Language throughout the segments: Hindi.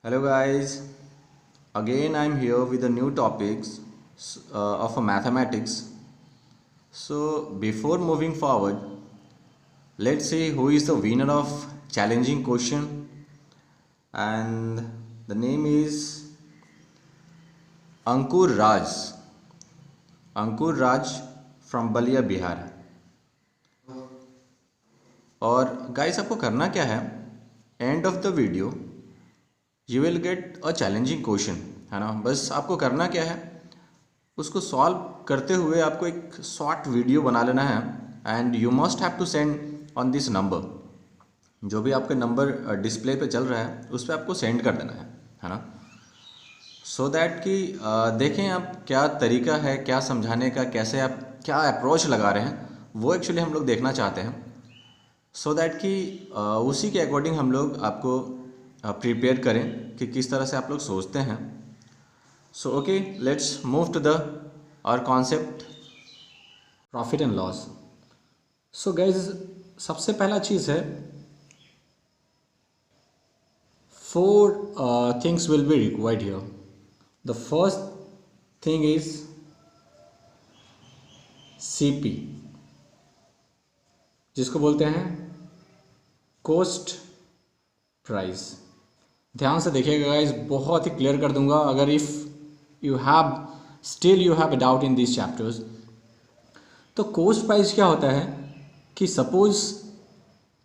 Hello guys, again I'm here with a new topics of a mathematics. So before moving forward, let's see who is the winner of challenging question, and the name is Ankur Raj. Ankur Raj from Ballia Bihar. और गाइस आपको करना क्या है, end of the video you will get a challenging question, है ना. बस आपको करना क्या है, उसको सॉल्व करते हुए आपको एक शॉर्ट वीडियो बना लेना है and you must have to send on this number. जो भी आपका नंबर डिस्प्ले पे चल रहा है उस पर आपको सेंड कर देना है ना. सो दैट कि देखें आप क्या तरीका है, क्या समझाने का, कैसे आप क्या अप्रोच लगा रहे हैं, वो एक्चुअली हम लोग देखना चाहते हैं. सो दैट कि उसी के अकॉर्डिंग हम लोग आपको प्रिपेयर करें कि किस तरह से आप लोग सोचते हैं. So okay, let's move to the our concept profit and loss. So guys, सबसे पहला चीज़ है, 4 things will be required here. The first thing is CP, जिसको बोलते हैं कॉस्ट प्राइस. ध्यान से देखिएगा गाइस, बहुत ही क्लियर कर दूंगा. अगर if you have a doubt in this chapters, तो कॉस्ट प्राइस क्या होता है कि सपोज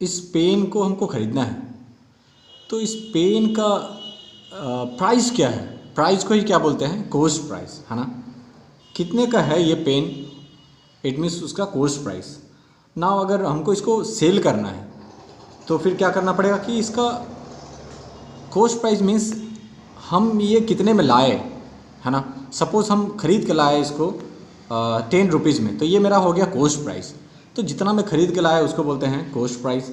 इस पेन को हमको ख़रीदना है, तो इस पेन का प्राइस क्या है, प्राइस को ही क्या बोलते हैं, कॉस्ट प्राइस, है ना. कितने का है ये पेन, इट मीन्स उसका कॉस्ट प्राइस. नाउ अगर हमको इसको सेल करना है तो फिर क्या करना पड़ेगा कि इसका कॉस्ट प्राइस मीन्स हम ये कितने में लाए, है ना. सपोज हम खरीद के लाए इसको 10 रुपीज़ में, तो ये मेरा हो गया कॉस्ट प्राइस. तो जितना मैं खरीद के लाया उसको बोलते हैं cost price.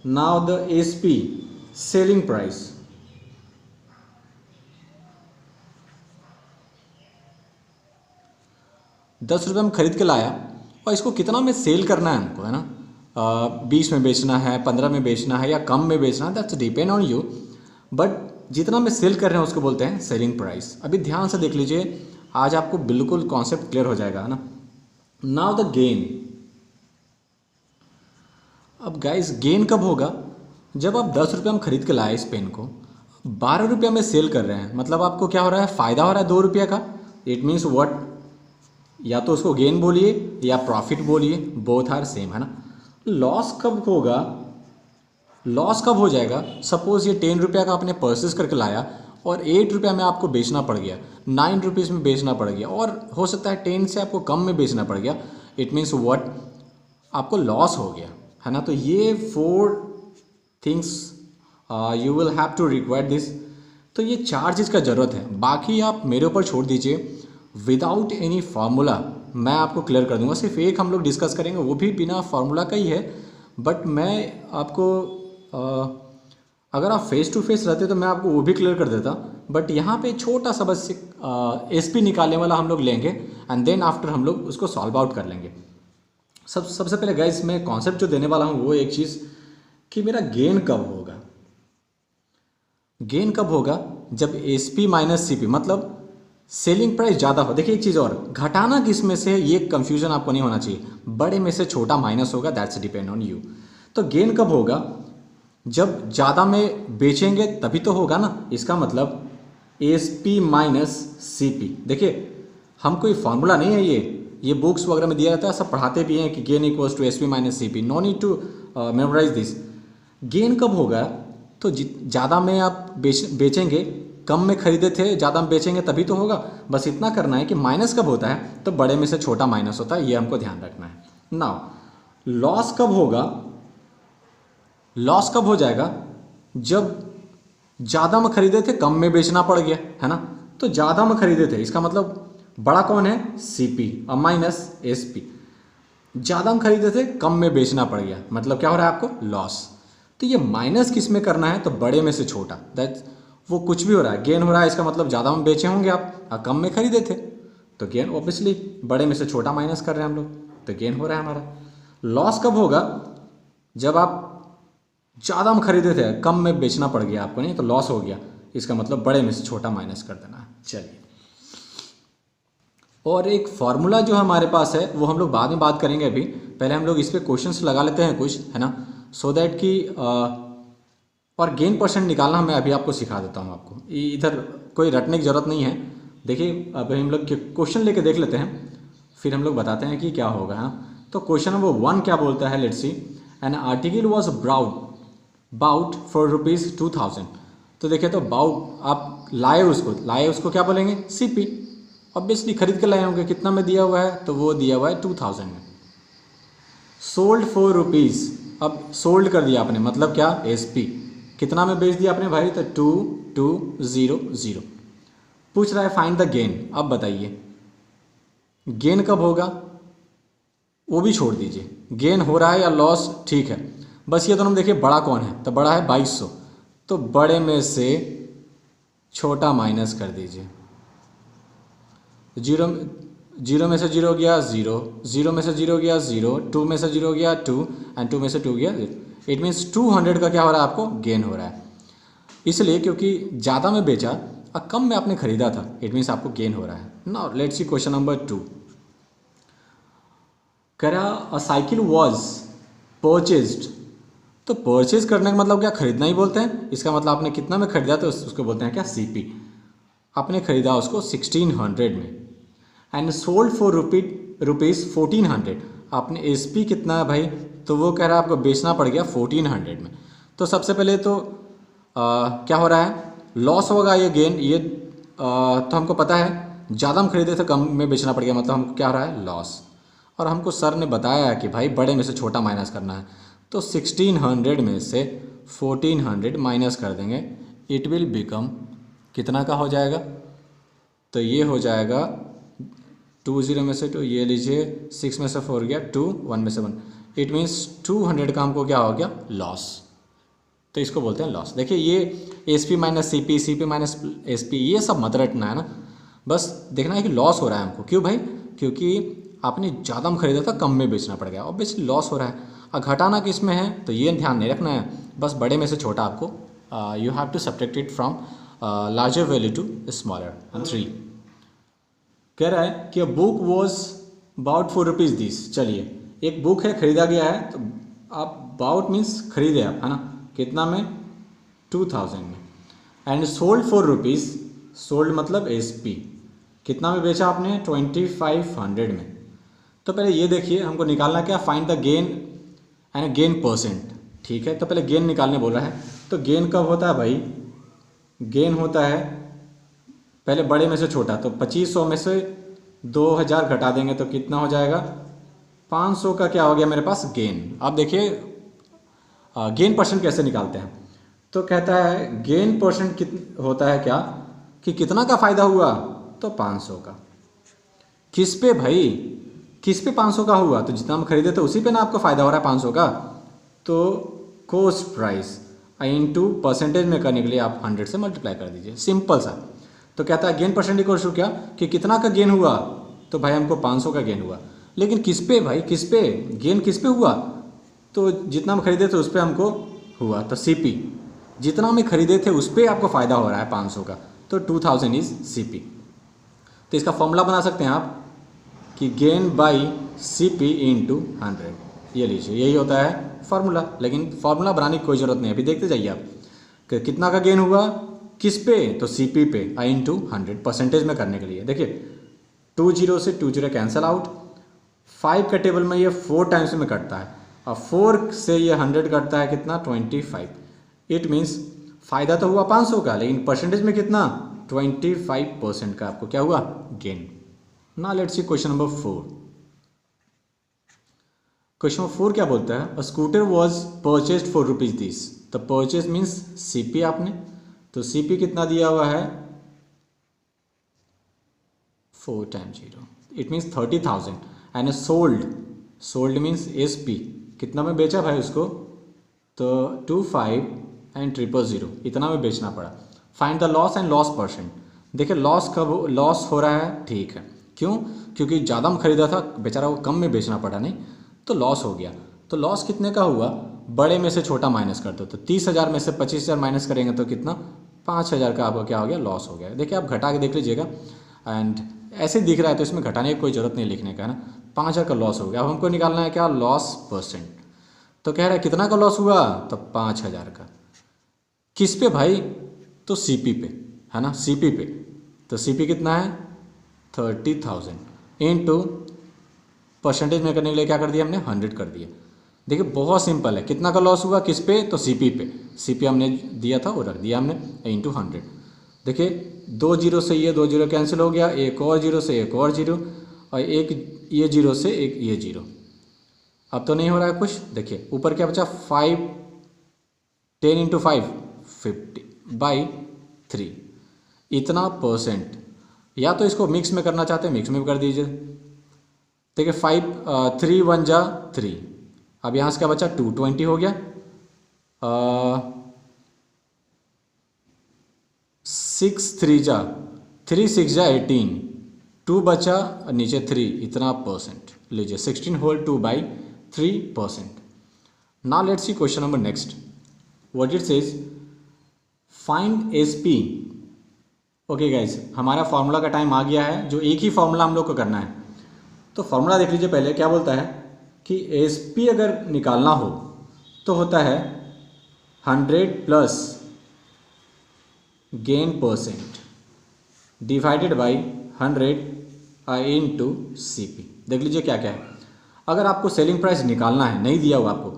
Now the SP, selling price. ₹10 में खरीद के लाया और इसको कितना में सेल करना है हमको, है ना. 20 में बेचना है, 15 में बेचना है, या कम में बेचना है, that's depend on you. But जितना में सेल कर रहे हैं उसको बोलते हैं सेलिंग प्राइस. अभी ध्यान से देख लीजिए, आज आपको बिल्कुल कॉन्सेप्ट क्लियर हो जाएगा, है ना. Now the gain. अब गाइस, गेन कब होगा, जब आप ₹10 में खरीद के लाए इस पेन को, ₹12 में सेल कर रहे हैं, मतलब आपको क्या हो रहा है, फ़ायदा हो रहा है ₹2 का. इट मीन्स व्हाट, या तो उसको गेन बोलिए या प्रॉफिट बोलिए, बोथ आर सेम, है ना. लॉस कब होगा, लॉस कब हो जाएगा, सपोज ये ₹10 का आपने परचेस करके लाया और ₹8 में आपको बेचना पड़ गया, ₹9 में बेचना पड़ गया, और हो सकता है 10 से आपको कम में बेचना पड़ गया. इट मीन्स व्हाट, आपको लॉस हो गया, है ना. तो ये 4 things you will have to require this. तो ये 4 चीज़ का ज़रूरत है, बाकी आप मेरे ऊपर छोड़ दीजिए. विदाउट एनी फार्मूला मैं आपको क्लियर कर दूंगा. सिर्फ एक हम लोग डिस्कस करेंगे, वो भी बिना फार्मूला का ही है. बट मैं आपको अगर आप फेस टू फेस रहते तो मैं आपको वो भी क्लियर कर देता. बट यहाँ पे छोटा सा बस SP निकालने वाला हम लोग लेंगे एंड देन आफ्टर हम लोग उसको सॉल्व आउट कर लेंगे. सबसे पहले गाइस, मैं कॉन्सेप्ट जो देने वाला हूँ वो एक चीज़ कि मेरा गेन कब होगा. गेन कब होगा, जब SP माइनस CP, मतलब सेलिंग प्राइस ज़्यादा हो. देखिए एक चीज़ और, घटाना किस में से, ये कंफ्यूजन आपको नहीं होना चाहिए. बड़े में से छोटा माइनस होगा, दैट्स डिपेंड ऑन यू. तो गेन कब होगा, जब ज़्यादा में बेचेंगे तभी तो होगा ना. इसका मतलब SP माइनस CP. देखिए हम कोई फार्मूला नहीं है, ये बुक्स वगैरह में दिया जाता है, सब पढ़ाते भी हैं कि gain equals to SP minus CP. No need to memorize this. Gain कब होगा, तो ज़्यादा में आप बेचेंगे, कम में खरीदे थे, ज़्यादा में बेचेंगे तभी तो होगा. बस इतना करना है कि माइनस कब होता है, तो बड़े में से छोटा माइनस होता है, ये हमको ध्यान रखना है. नाउ लॉस कब होगा, लॉस कब हो जाएगा, जब ज़्यादा में खरीदे थे, कम में बेचना पड़ गया, है ना. तो ज़्यादा में खरीदे थे, इसका मतलब बड़ा कौन है, CP, और माइनस SP. ज़्यादा में खरीदे थे, कम में बेचना पड़ गया, मतलब क्या हो रहा है आपको, लॉस. तो ये माइनस किस में करना है, तो बड़े में से छोटा. दैट वो कुछ भी हो रहा है, गेन हो रहा है, इसका मतलब ज़्यादा में बेचे होंगे आप और कम में खरीदे थे, तो गेन ऑब्वियसली बड़े में से छोटा माइनस कर रहे हैं हम लोग, तो गेन हो रहा है हमारा. लॉस कब होगा, जब आप ज़्यादा में खरीदे थे, कम में बेचना पड़ गया आपको, नहीं तो लॉस हो गया. इसका मतलब बड़े में से छोटा माइनस कर देना है। चलिए, और एक फार्मूला जो हमारे पास है वो हम लोग बाद में बात करेंगे, अभी पहले हम लोग इस पर क्वेश्चंस लगा लेते हैं कुछ, है ना, सो दैट कि और गेन परसेंट निकालना मैं अभी आपको सिखा देता हूँ। आपको इधर कोई रटने की ज़रूरत नहीं है। देखिए अभी हम लोग क्वेश्चन लेके देख लेते हैं, फिर हम लोग बताते हैं कि क्या होगा, है ना। तो क्वेश्चन नंबर 1 क्या बोलता है, let's see, an article was bought for ₹2000। तो देखिए, तो बाउट आप लाए उसको क्या बोलेंगे, सीपी। ऑब्वियसली खरीद के लाए होंगे, कितना में दिया हुआ है, तो वो दिया हुआ है 2000 में। सोल्ड फॉर ₹, अब सोल्ड कर दिया आपने, मतलब क्या, एसपी। कितना में बेच दिया आपने भाई, तो 2200। पूछ रहा है फाइंड द गेन। अब बताइए गेन कब होगा, वो भी छोड़ दीजिए, गेन हो रहा है या लॉस, ठीक है, बस ये दोनों में देखिए बड़ा कौन है, तो बड़ा है 2200, तो बड़े में से छोटा माइनस कर दीजिए। जीरो में से जीरो गया जीरो, जीरो में से जीरो गया जीरो, 2 में से जीरो गया 2 एंड 2 में से 2 गया 0। इट मीन्स 200 का क्या हो रहा है, आपको गेन हो रहा है। इसलिए क्योंकि ज़्यादा में बेचा और कम में आपने खरीदा था, इट मीन्स आपको गेन हो रहा है। Now let's see question number 2। कह रहा अ साइकिल वॉज परचेज्ड। तो परचेज करने का मतलब क्या, खरीदना ही बोलते हैं। इसका मतलब आपने कितना में खरीदा, तो उसको बोलते हैं क्या, सीपी। आपने खरीदा उसको 1600 में एंड सोल्ड फॉर ₹1400। आपने एसपी कितना है भाई, तो वो कह रहा है आपको बेचना पड़ गया 1400 में। तो सबसे पहले तो क्या हो रहा है, लॉस होगा, ये गेन, ये तो हमको पता है, ज़्यादा हम खरीदे थे कम में बेचना पड़ गया, मतलब हमको क्या हो रहा है, लॉस। और हमको सर ने बताया कि भाई बड़े में से छोटा माइनस करना है, तो 1600 में से 1400 माइनस कर देंगे, इट विल बिकम कितना का हो जाएगा, तो ये हो जाएगा 20 में से 2, ये लीजिए 6 में से 4 गया 2, 1 में से 1, इट मीन्स 200 का हमको क्या हो गया, लॉस। तो इसको बोलते हैं लॉस। देखिए ये SP minus CP, CP minus SP, ये सब मत रटना है ना, बस देखना है कि लॉस हो रहा है हमको। क्यों भाई, क्योंकि आपने ज़्यादा में खरीदा था, कम में बेचना पड़ गया, ऑब्वियसली लॉस हो रहा है। और घटाना किस में है, तो ये ध्यान नहीं रखना है, बस बड़े में से छोटा आपको, you have to subtract it from larger value to smaller. 3 कह रहा है कि बुक वॉज बाउट फॉर ₹10। चलिए एक बुक है, खरीदा गया है, तो आप बाउट मीन्स खरीदे आप, है ना, कितना में, 2000 में, एंड सोल्ड फॉर ₹, सोल्ड मतलब एसपी, कितना में बेचा आपने, 2500 में। तो पहले ये देखिए, हमको निकालना क्या, find the gain and gain percent, ठीक है। तो पहले गेन निकालने बोला है, तो गेन कब होता है भाई, गेन होता है पहले बड़े में से छोटा, तो 2500 में से 2000 घटा देंगे तो कितना हो जाएगा, 500 का क्या हो गया मेरे पास, गेन। अब देखिए गेन परसेंट कैसे निकालते हैं, तो कहता है गेन परसेंट होता है क्या, कि कितना का फ़ायदा हुआ, तो 500 का। किस पे भाई, किस पे 500 का हुआ, तो जितना हम खरीदे तो उसी पे ना आपको फ़ायदा हो रहा है 500 का। तो कॉस्ट प्राइस इनटू परसेंटेज में करने के लिए आप 100 से मल्टीप्लाई कर दीजिए, सिंपल सा। तो कहता है गेन परसेंट इक्वल टू क्या, कि कितना का गेन हुआ, तो भाई हमको 500 का गेन हुआ। लेकिन किस पे भाई, किस पे गेन, किस पे हुआ, तो जितना हम खरीदे थे उस पर हमको हुआ, तो सीपी, जितना हम खरीदे थे उस पर आपको फ़ायदा हो रहा है 500 का, तो 2000 इज़ सीपी। तो इसका फॉर्मूला बना सकते हैं आप कि गेन बाई सीपी इंटू 100, ये लीजिए, यही होता है फार्मूला। लेकिन फार्मूला बनाने की कोई ज़रूरत नहीं है, अभी देखते जाइए आप कि कितना का गेन हुआ, किस पे, तो सीपी पे, आई इंटू 100 परसेंटेज में करने के लिए। देखिए 20 से 20 कैंसिल आउट, 5 का टेबल में ये 4 टाइम्स में कटता है, और 4 से ये 100 कटता है कितना, 25। इट मीन्स फ़ायदा तो हुआ 500 का, लेकिन परसेंटेज में कितना, 25% का आपको क्या हुआ, गेन। ना let's see question number 4। Question number 4 क्या बोलता है, अ स्कूटर वॉज परचेस्ड फॉर ₹10। तो परचेज मीन्स सीपी आपने, तो सीपी कितना दिया हुआ है, 4 times 0, it means 30,000 and sold, sold means SP, कितना में बेचा भाई उसको, तो 25 एंड 000, इतना में बेचना पड़ा। Find the loss and loss percent. देखिए लॉस कब, लॉस हो रहा है, ठीक है, क्यों, क्योंकि ज़्यादा में खरीदा था, बेचारा को कम में बेचना पड़ा, नहीं तो लॉस हो गया। तो लॉस कितने का हुआ, बड़े में से छोटा माइनस कर दो, तो 30,000 में से 25,000 माइनस करेंगे तो कितना, 5,000 का आपका क्या हो गया, लॉस हो गया। देखिए आप घटा के देख लीजिएगा, एंड ऐसे दिख रहा है तो इसमें घटाने की कोई ज़रूरत नहीं लिखने का, है ना। 5,000 का लॉस हो गया। अब हमको निकालना है क्या, लॉस परसेंट। तो कह रहा है कितना का लॉस हुआ, तो 5,000 का। किस पे भाई, तो सीपी पे, है ना, सीपी पे। तो सीपी कितना है, 30,000 इंटू परसेंटेज में करने के लिए क्या कर दिया हमने, 100 कर दिया। देखिए बहुत सिंपल है, कितना का लॉस हुआ किस पे, तो सीपी पे। सीपी हमने दिया था वो रख दिया हमने इंटू 100। देखिए 2 जीरो से ये 2 जीरो कैंसिल हो गया, एक और जीरो से एक और जीरो, और एक ये जीरो से एक ये जीरो। अब तो नहीं हो रहा है कुछ। देखिए ऊपर क्या बचा, 5, 10 इंटू 5 50/3, इतना परसेंट। या तो इसको मिक्स में करना चाहते हैं, मिक्स में भी कर दीजिए। देखिए 5 3 1 जा 3, अब यहाँ से क्या बचा 2, 20 हो गया। 6 3 जा 3, 6 जा 18, 2 बचा और नीचे 3, इतना परसेंट। लीजिए 16/2/3%। Now let's see question number next, what it says, find SP. Okay guys, हमारा फॉर्मूला का टाइम आ गया है, जो एक ही फॉर्मूला हम लोग को करना है। तो फॉर्मूला देख लीजिए पहले, क्या बोलता है कि एसपी अगर निकालना हो तो होता है 100 plus gain percent divided by 100 into CP. देख लीजिए क्या क्या है। अगर आपको सेलिंग प्राइस निकालना है, नहीं दिया हुआ आपको,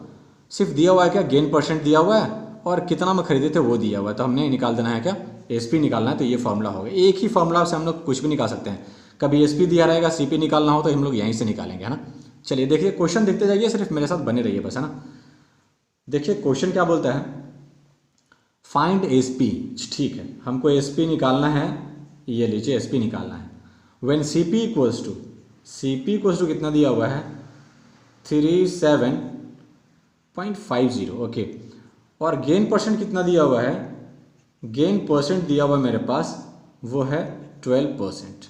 सिर्फ दिया हुआ है क्या, गेन परसेंट दिया हुआ है और कितना में खरीदे थे वो दिया हुआ है, तो हमने निकाल देना है क्या, एसपी निकालना है। तो ये फॉर्मूला होगा, एक ही फॉर्मूला से हम लोग कुछ भी निकाल सकते हैं। कभी एसपी दिया रहेगा, सीपी निकालना हो तो हम लोग यहीं से निकालेंगे, है ना। चलिए देखिए क्वेश्चन देखते जाइए, सिर्फ मेरे साथ बने रहिए बस, है ना। देखिए क्वेश्चन क्या बोलता है, फाइंड एसपी। ठीक है, हमको एसपी निकालना है, ये लीजिए एसपी निकालना है। व्हेन सीपी इक्वल्स टू कितना दिया हुआ है, 37.50, ओके। और गेन परसेंट कितना दिया हुआ है, गेन परसेंट दिया हुआ मेरे पास वो है 12%।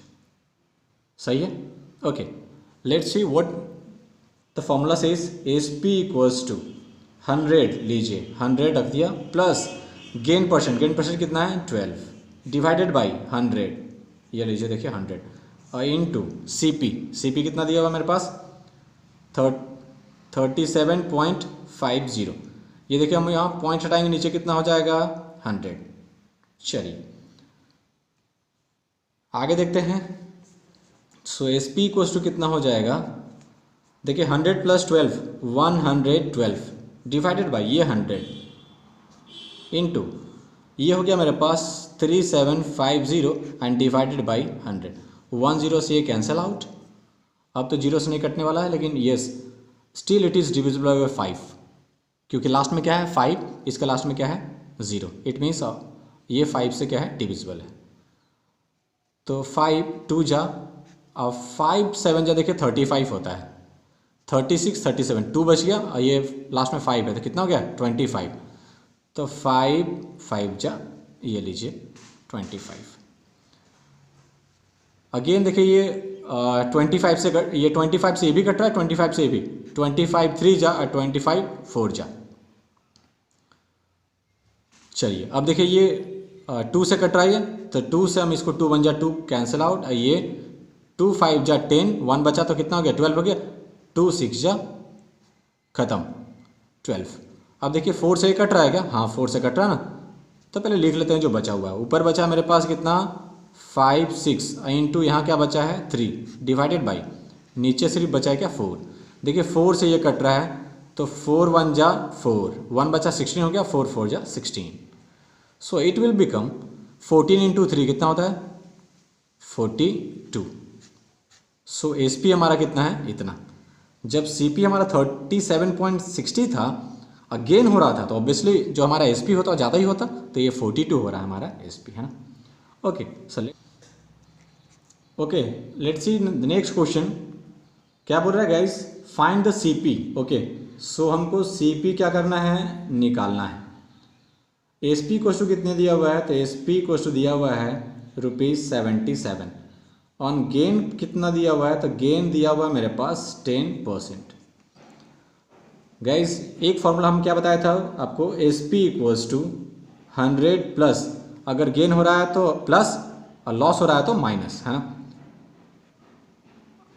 सही है, okay. Let's see what the formula says, S P equals to 100, लीजिए 100 रख दिया, प्लस गेन परसेंट कितना है 12, डिवाइडेड बाई 100, ये लीजिए देखिए 100, और इंटू सीपी कितना दिया हुआ मेरे पास 37.50। ये देखिए हम यहाँ पॉइंट हटाएंगे, नीचे कितना हो जाएगा 100। चलिए आगे देखते हैं। सो एस पी इक्वल्स टू कितना हो जाएगा, देखिए 100 प्लस 12 112 डिवाइडेड बाई ये 100 इंटू ये हो गया मेरे पास 3750 एंड डिवाइडेड बाई 100। 10 से ये कैंसिल आउट, अब तो जीरो से नहीं कटने वाला है, लेकिन yes still it is divisible by 5, क्योंकि लास्ट में क्या है 5, इसका लास्ट में क्या है 0, इट मीन्स ये 5 से क्या है डिविजिबल है। तो 5 2 जा, अब 5 7 जा, देखिए 35 होता है, 36 37 2 बच गया, और ये लास्ट में 5 है तो कितना हो गया 25। तो 5 5 जा, ये लीजिए 25। अगेन देखिए ये 25 से ये 25 से ये भी कट रहा है, 25 से ये भी, 25 3 जा और 25 4 जा। चलिए अब देखिए ये 2 से कट रहा है, तो 2 से हम इसको 2 1 जा 2 कैंसिल आउट, ये 2 5 जा 10, 1 बचा तो कितना हो गया 12 हो गया, 2 6 जा खत्म 12। अब देखिए 4 से कट रहा है क्या, हाँ 4 से कट रहा है ना, तो पहले लिख लेते हैं जो बचा हुआ है। ऊपर बचा मेरे पास कितना 5 6 इंटू यहाँ क्या बचा है 3 डिवाइडेड बाई, नीचे सिर्फ बचा है क्या 4। देखिए 4 से ये कट रहा है, तो 4 1 जा 4, 1 बचा 16 हो गया, 4 4 जा 16। So it will become 14 into 3 कितना होता है 42। सो एस पी हमारा कितना है इतना। जब सी पी हमारा 37.60 था, अगेन हो रहा था, तो ऑब्वियसली जो हमारा एस पी होता ज़्यादा ही होता, तो ये 42 हो रहा है हमारा एस पी, है ना। ओके चलिए, okay let's see next question. क्या बोल रहा है guys, find the C P. Okay so हमको सी पी क्या करना है, निकालना है। एस पी कोस्टू कितने दिया हुआ है, तो एस पी कोस्टू दिया हुआ है ₹77। ऑन गेन कितना दिया हुआ है, तो गेन दिया हुआ है मेरे पास 10%। गाइस एक फॉर्मूला हम क्या बताया था आपको, S P equals to 100 plus अगर गेन हो रहा है तो प्लस और लॉस हो रहा है तो माइनस, है ना।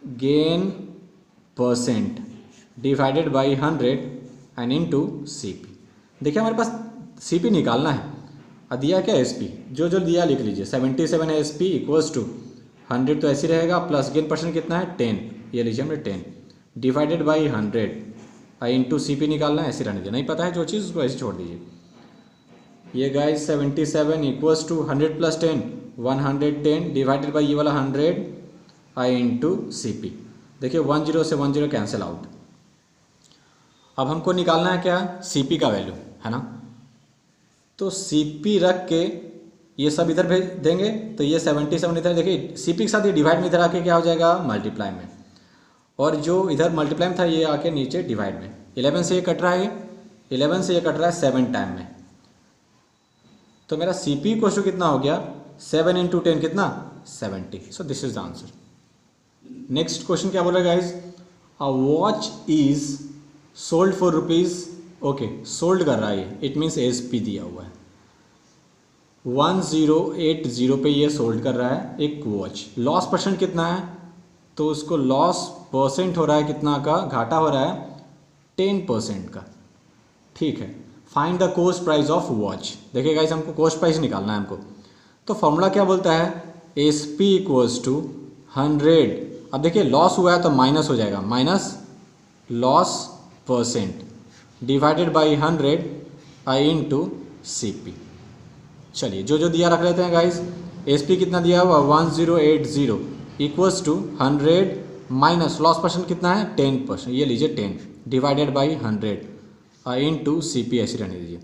Gain percent divided by 100 and into CP. देखिए हमारे पास सीपी निकालना है, और दिया क्या एसपी, जो जो दिया लिख लीजिए। 77 है एसपी इक्वल्स टू 100 तो ऐसे रहेगा, प्लस गेन परसेंट कितना है 10, ये लीजिए हमने 10 डिवाइडेड बाई 100 इंटू सीपी निकालना है, ऐसे रहने दीजिए। नहीं पता है जो चीज़ उसको ऐसे छोड़ दीजिए। ये guys 77 equals to 100 plus 10 110 divided by ये वाला 100 आई इंटू सी पी। देखिए 10 से 10 कैंसिल आउट। अब हमको निकालना है क्या, सी पी का वैल्यू, है ना। तो सी पी रख के ये सब इधर भेज देंगे, तो ये 77 इधर, देखिए सी पी के साथ ये डिवाइड में इधर आके क्या हो जाएगा, मल्टीप्लाई में, और जो इधर मल्टीप्लाई में था ये आके नीचे डिवाइड में। 11 से ये कट रहा है, 11 से ये कट रहा है 7 टाइम में, तो मेरा सी पी क्वेश्चन कितना हो गया, 7 इंटू 10 कितना 70। So this is the answer. Next question क्या बोला guys, a watch is sold for rupees, okay sold कर रहा है, इट मीन्स एस पी दिया हुआ है, 1080 पे ये सोल्ड कर रहा है एक वॉच। लॉस परसेंट कितना है, तो उसको लॉस परसेंट हो रहा है कितना का, घाटा हो रहा है 10% का, ठीक है। Find the cost price of watch. देखिए गाइस हमको कॉस्ट प्राइस निकालना है हमको, तो फॉर्मूला क्या बोलता है, एस पी इक्वल्स टू 100। अब देखिए लॉस हुआ है तो माइनस हो जाएगा, minus loss percent divided by 100 आई इंटू सी पी। चलिए जो जो दिया रख लेते हैं गाइस। एस पी कितना दिया हुआ 1080 equals to 100 minus loss percent कितना है 10%, ये लीजिए 10 divided by 100 into C P, ऐसे रहने दीजिए।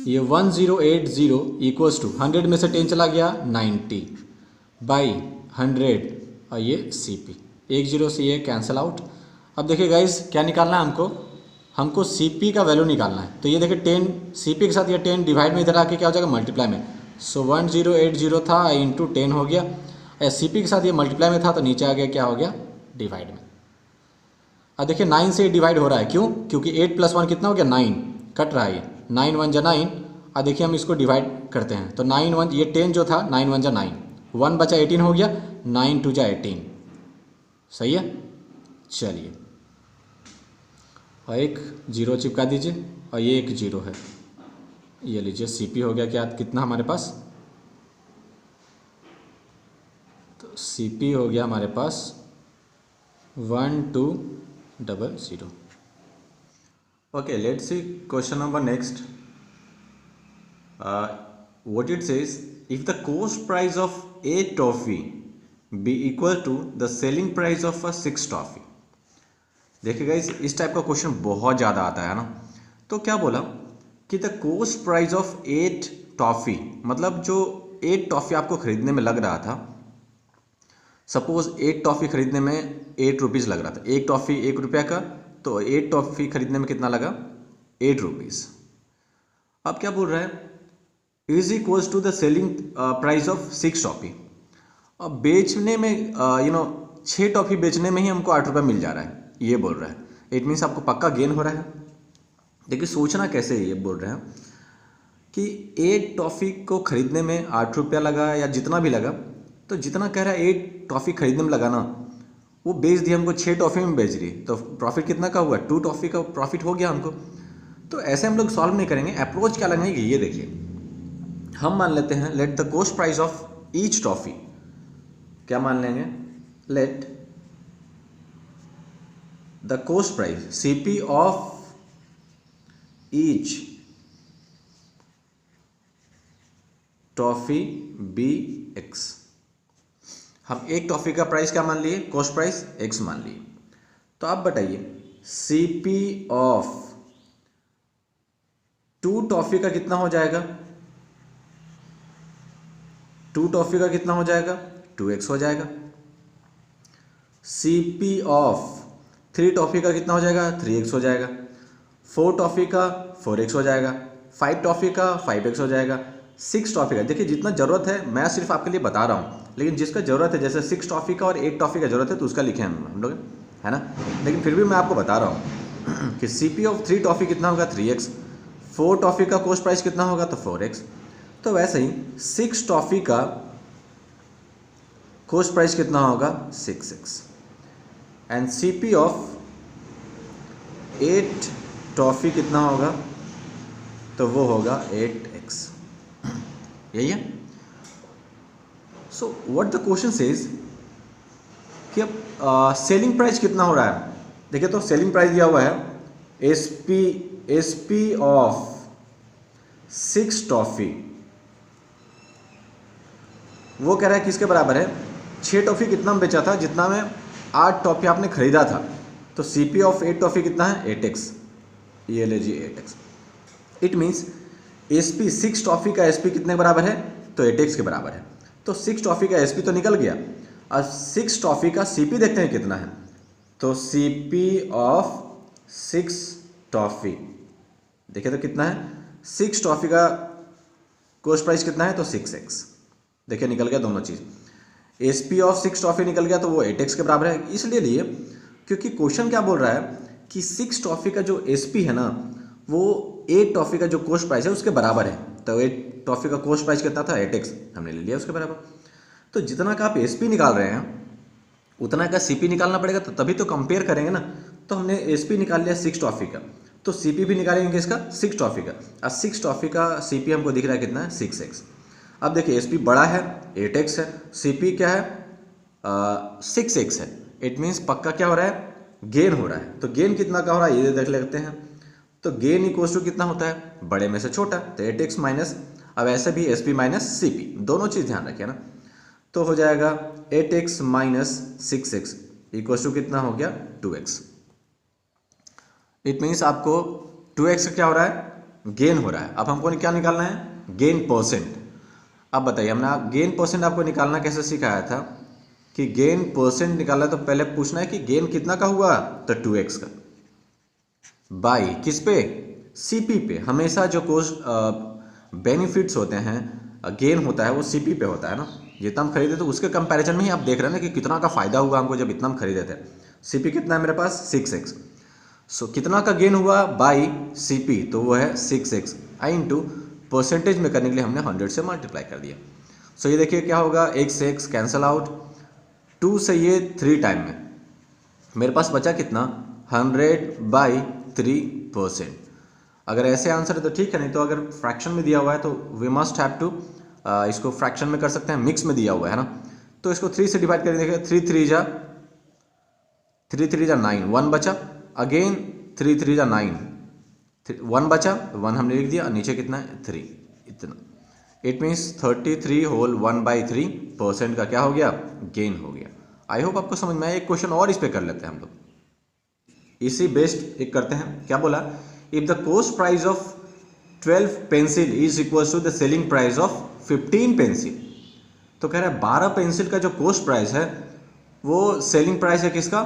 ये 1080 इक्वल्स टू 100 में से 10 चला गया 90 बाई 100 और ये सी पी, 10 से ये कैंसिल आउट। अब देखिए गाइस क्या निकालना है हमको सी पी का वैल्यू निकालना है। तो ये देखिए 10 सी पी के साथ ये 10 डिवाइड में इधर आके क्या हो जाएगा मल्टीप्लाई में, सो 1080 था इंटू 10 हो गया, या सी पी के साथ ये मल्टीप्लाई में था तो नीचे आ गया क्या हो गया डिवाइड में। अब देखिए 9 से डिवाइड हो रहा है, क्यों, क्योंकि 8 + 1 कितना हो गया 9, कट रहा है ये 9 1 जा 9। अब देखिए हम इसको डिवाइड करते हैं, तो 9 1 ये 10 जो था 9 1 जा 9, 1 बचा 18 हो गया, 9 2 जा 18, सही है। चलिए और एक 0 चिपका दीजिए, और ये एक 0 है, ये लीजिए सी पी हो गया क्या कितना हमारे पास, तो सी पी हो गया हमारे पास 1200। Okay, let's see question number next. What it says, if the cost price of a toffee be equal to the selling price of a 6 toffee. देखिए गाइस इस टाइप का क्वेश्चन बहुत ज़्यादा आता है ना। तो क्या बोला कि the coast price of 8 toffee, मतलब जो 8 टॉफ़ी आपको खरीदने में लग रहा था, सपोज 8 टॉफ़ी खरीदने में 8 रुपीज़ लग रहा था, एक टॉफ़ी 1 रुपया का, तो 8 टॉफ़ी खरीदने में कितना लगा 8 रुपीज़। अब क्या बोल रहा है, is equals to the selling price of 6 toffee. अब बेचने में 6 टॉफ़ी बेचने में ही हमको 8 रुपये मिल जा रहा है, ये बोल रहा है। इट मीन्स आपको पक्का गेन हो रहा है। देखिए सोचना कैसे है, ये बोल रहे हैं कि 8 टॉफ़ी को खरीदने में 8 रुपया लगा या जितना भी लगा, तो जितना कह रहा है 8 टॉफ़ी खरीदने में लगा ना, वो बेच दिया हमको 6 टॉफ़ी में बेच रही, तो प्रॉफिट कितना का हुआ 2 टॉफ़ी का प्रॉफिट हो गया हमको। तो ऐसे हम लोग सॉल्व नहीं करेंगे, अप्रोच क्या लगेगी ये देखिए। हम मान लेते हैं let the cost price of each toffee, क्या मान लेंगे, let the cost price CP of each toffee be x. हम एक टॉफ़ी का प्राइस क्या मान लिए, कॉस्ट प्राइस एक्स मान लिए। तो आप बताइए सीपी ऑफ 2 टॉफ़ी का कितना हो जाएगा, 2 टॉफ़ी का कितना हो जाएगा 2x हो जाएगा। सीपी ऑफ 3 टॉफ़ी का कितना हो जाएगा 3x हो जाएगा। 4 टॉफ़ी का 4x हो जाएगा। 5 टॉफ़ी का 5x हो जाएगा। 6 टॉफ़ी का, देखिए जितना ज़रूरत है मैं सिर्फ आपके लिए बता रहा हूँ, लेकिन जिसका ज़रूरत है, जैसे 6 टॉफ़ी का और 8 टॉफ़ी का ज़रूरत है तो उसका लिखे हम लोग, है ना। लेकिन फिर भी मैं आपको बता रहा हूँ कि सीपी ऑफ 3 टॉफ़ी कितना होगा 3x, 4 टॉफ़ी का कॉस्ट प्राइस कितना होगा तो 4x। तो वैसे ही 6 टॉफ़ी का कॉस्ट प्राइस कितना होगा 6x and CP of 8 toffee कितना होगा, तो वो होगा 8x। यही है। So what the question says कि अब सेलिंग प्राइस कितना हो रहा है। देखिए तो सेलिंग प्राइस दिया हुआ है SP ऑफ 6 टॉफ़ी, वो कह रहा है किसके बराबर है, 6 टॉफ़ी कितना में बेचा था, जितना में 8 टॉफ़ी आपने खरीदा था। तो CP ऑफ 8 टॉफ़ी कितना है 8x, ये लीजिए 8x। It means SP 6 toffee का SP कितने बराबर है, तो 8x के बराबर है। तो 6 टॉफ़ी का SP तो निकल गया, अब 6 टॉफ़ी का CP देखते हैं कितना है। तो CP ऑफ 6 टॉफ़ी देखिए तो कितना है, 6 टॉफ़ी का कॉस्ट प्राइस कितना है, तो 6x। देखिए निकल गया दोनों चीज़। SP ऑफ 6 टॉफ़ी निकल गया तो वो 8x के बराबर है। इसलिए लिए क्योंकि क्वेश्चन क्या बोल रहा है कि 6 टॉफ़ी का जो SP है ना, वो 8 टॉफ़ी का जो कॉस्ट प्राइस है उसके बराबर है। तो 8 टॉफ़ी का कॉस्ट प्राइस कितना था 8x, हमने ले लिया उसके बराबर। तो जितना का आप SP निकाल रहे हैं उतना का CP निकालना पड़ेगा, तो तभी तो कंपेयर करेंगे ना। तो हमने SP निकाल लिया 6 टॉफ़ी का, तो CP भी निकालेंगे इसका 6 टॉफ़ी का। अब 6 टॉफ़ी का CP हमको दिख रहा है कितना है 6x। अब देखिए SP बड़ा है 8x है, CP क्या है 6x है। इट मीन्स पक्का क्या हो रहा है, गेन हो रहा है। तो गेन कितना का हो रहा है ये देख लेते हैं। तो गेन इक्वल्स टू कितना होता है, बड़े में से छोटा, तो 8x माइनस, अब ऐसे भी SP माइनस CP, दोनों चीज़ ध्यान रखिए ना। तो हो जाएगा 8x minus 6x equals to कितना हो गया 2x। इट मीन्स आपको 2x का क्या हो रहा है, गेन हो रहा है। अब हमको क्या निकालना है, गेन परसेंट। अब बताइए हमने गेन परसेंट आपको निकालना कैसे सिखाया था कि गेन परसेंट निकाला तो पहले पूछना है कि गेन कितना का हुआ, तो 2x का, बाई किस पे, CP पे। हमेशा जो कोस्ट बेनिफिट्स होते हैं, गेन होता है वो CP पे होता है ना। जितना हम खरीदे तो उसके कंपैरिजन में ही आप देख रहे हैं ना कि कितना का फायदा हुआ हमको जब इतना हम खरीदे थे। CP कितना है मेरे पास 6x, सो कितना का गेन हुआ बाई CP, तो वो है 6x आई इंटू परसेंटेज में करने के लिए हमने 100 से मल्टीप्लाई कर दिया। सो ये देखिए क्या होगा, x से x कैंसल आउट, 2 से ये 3 टाइम में मेरे पास बचा कितना 100/3%। अगर ऐसे आंसर है तो ठीक है, नहीं तो अगर फ्रैक्शन में दिया हुआ है तो वी मस्ट हैव टू इसको फ्रैक्शन में कर सकते हैं, मिक्स में दिया हुआ है ना। तो इसको 3 से डिवाइड करके देखिए 3 3 जा 9, 1 बचा, अगेन 3 3 जा 9, 1 बचा, 1 हमने लिख दिया, नीचे कितना है 3, इतना। इट मीन्स 33 होल 1/3% का क्या हो गया, गेन हो गया। आई होप आपको समझ में आया। एक क्वेश्चन और इस पे कर लेते हैं हम लोग, इसी बेस्ड एक करते हैं। क्या बोला, if the cost price of 12 pencil is equal to the selling price of 15 pencil. तो कह रहा है 12 पेंसिल का जो कॉस्ट प्राइस है वो सेलिंग प्राइस है किसका,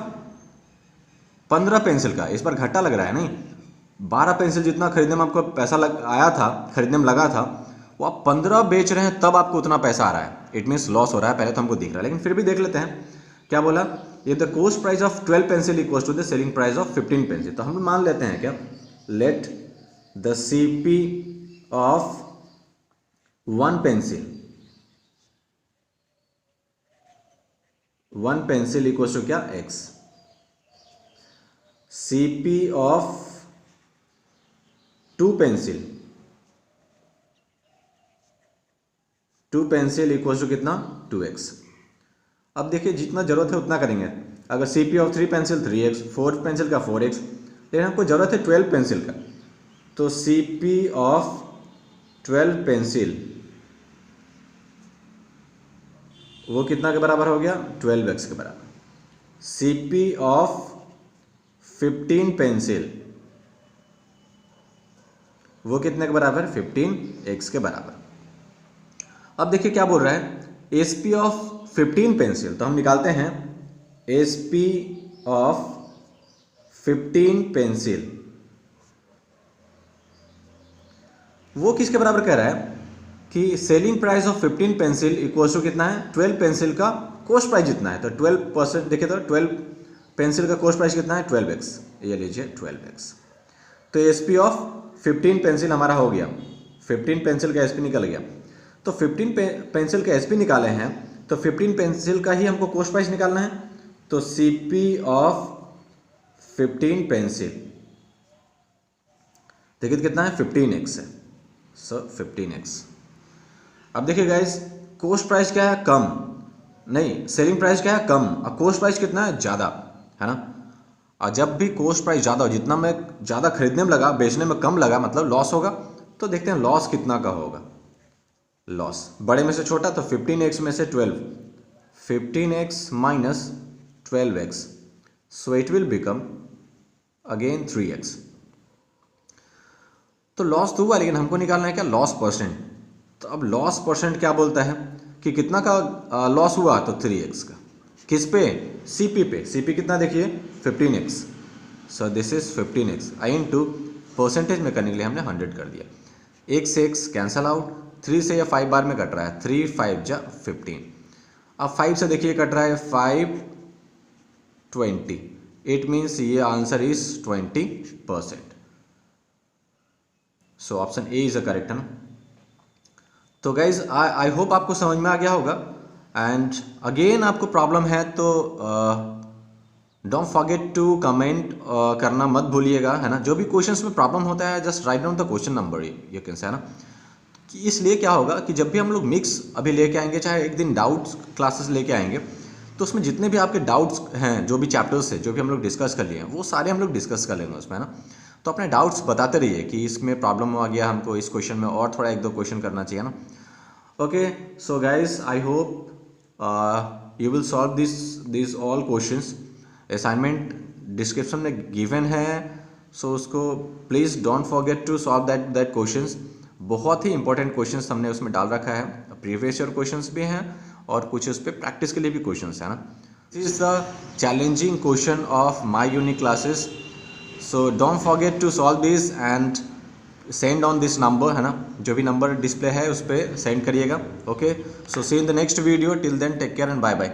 15 पेंसिल का। इस पर घाटा लग रहा है नहीं, 12 पेंसिल जितना खरीदने में आपको पैसा आया था, खरीदने में लगा था, वो आप 15 बेच रहे हैं तब आपको उतना पैसा आ रहा है। इट मीन्स लॉस हो रहा है, पहले तो हमको दिख रहा है, लेकिन फिर भी देख लेते हैं। क्या बोला, ये the cost price of 12 pencil equal to the selling price of 15 pencil. तो हम मान लेते हैं क्या, let the CP of 1 pencil equal to क्या x, CP of 2 pencil equal to कितना 2x। अब देखिए जितना जरूरत है उतना करेंगे। अगर CP of 3 pencil 3x, 4 pencil का 4x, लेकिन हमको जरूरत है 12 पेंसिल का, तो CP ऑफ 12 पेंसिल वो कितना के बराबर हो गया 12x के बराबर। CP ऑफ 15 पेंसिल वो कितने के बराबर, 15x के बराबर। अब देखिए क्या बोल रहा है, SP ऑफ 15 पेंसिल, तो हम निकालते हैं SP ऑफ 15 पेंसिल वो किसके बराबर कह रहा है कि selling price of 15 pencil equal to कितना है 12 पेंसिल का कॉस्ट प्राइस जितना है। तो 12% देखिए, तो 12 पेंसिल का कॉस्ट प्राइस कितना है 12x, ये लीजिए 12x। तो SP ऑफ 15 पेंसिल हमारा हो गया, 15 पेंसिल का SP निकल गया। तो 15 पेंसिल के एसपी निकाले हैं, तो 15 पेंसिल का ही हमको कॉस्ट प्राइस निकालना है। तो सीपी ऑफ 15 पेंसिल, देखिए कितना है, 15x है, सो 15x। अब देखिए गाइस, कॉस्ट प्राइस क्या है, कम नहीं, सेलिंग प्राइस क्या है, कम, और कॉस्ट प्राइस कितना है, ज़्यादा, है ना। और जब भी कॉस्ट प्राइस ज़्यादा हो, जितना मैं ज़्यादा खरीदने में लगा, बेचने में कम लगा, मतलब लॉस होगा। तो देखते हैं लॉस कितना का होगा। लॉस बड़े में से छोटा, तो 15x में से 12, 15x minus 12x, so it will become again 3x। तो लॉस तो हुआ, लेकिन हमको निकालना है क्या, लॉस परसेंट। तो अब लॉस परसेंट क्या बोलता है कि कितना का लॉस हुआ, तो 3x का। किस पे, सीपी पे। सीपी कितना देखिए, 15x, so this is 15x। I into percentage में करने के लिए हमने 100 कर दिया। एक से x कैंसल आउट, 3 से या 5 बार में कट रहा है, 3 5 जा 15। अब 5 से देखिए कट रहा है 520, इट मीन्स ये answer is 20%। So option A is a correct, है ना। तो गाइज आई होप आपको समझ में आ गया होगा। एंड अगेन आपको प्रॉब्लम है तो डोंट फॉरगेट टू कमेंट करना मत भूलिएगा, है ना। जो भी क्वेश्चंस में प्रॉब्लम होता है, just write down the question number, you can say, है ना। कि इसलिए क्या होगा कि जब भी हम लोग मिक्स अभी लेके आएंगे, चाहे एक दिन डाउट्स क्लासेस लेके आएंगे, तो उसमें जितने भी आपके डाउट्स हैं, जो भी चैप्टर्स है, जो भी हम लोग डिस्कस कर लिए हैं, वो सारे हम लोग डिस्कस कर लेंगे उसमें, है ना। तो अपने डाउट्स बताते रहिए कि इसमें प्रॉब्लम आ गया, हमको इस क्वेश्चन में और थोड़ा 1-2 क्वेश्चन करना चाहिए ना। Okay, so guys I hope you will solve this all questions. Assignment description में गिवन है, सो उसको please don't forget to solve that questions. बहुत ही इंपॉर्टेंट क्वेश्चंस हमने उसमें डाल रखा है, प्रीवियस ईयर क्वेश्चंस भी हैं और कुछ उस पर प्रैक्टिस के लिए भी क्वेश्चंस है ना। This is the challenging question of my unique classes. So don't forget to solve this and send on this number, है ना। जो भी नंबर डिस्प्ले है उस पर सेंड करिएगा। Okay, so see in the next video, till then take care and bye bye.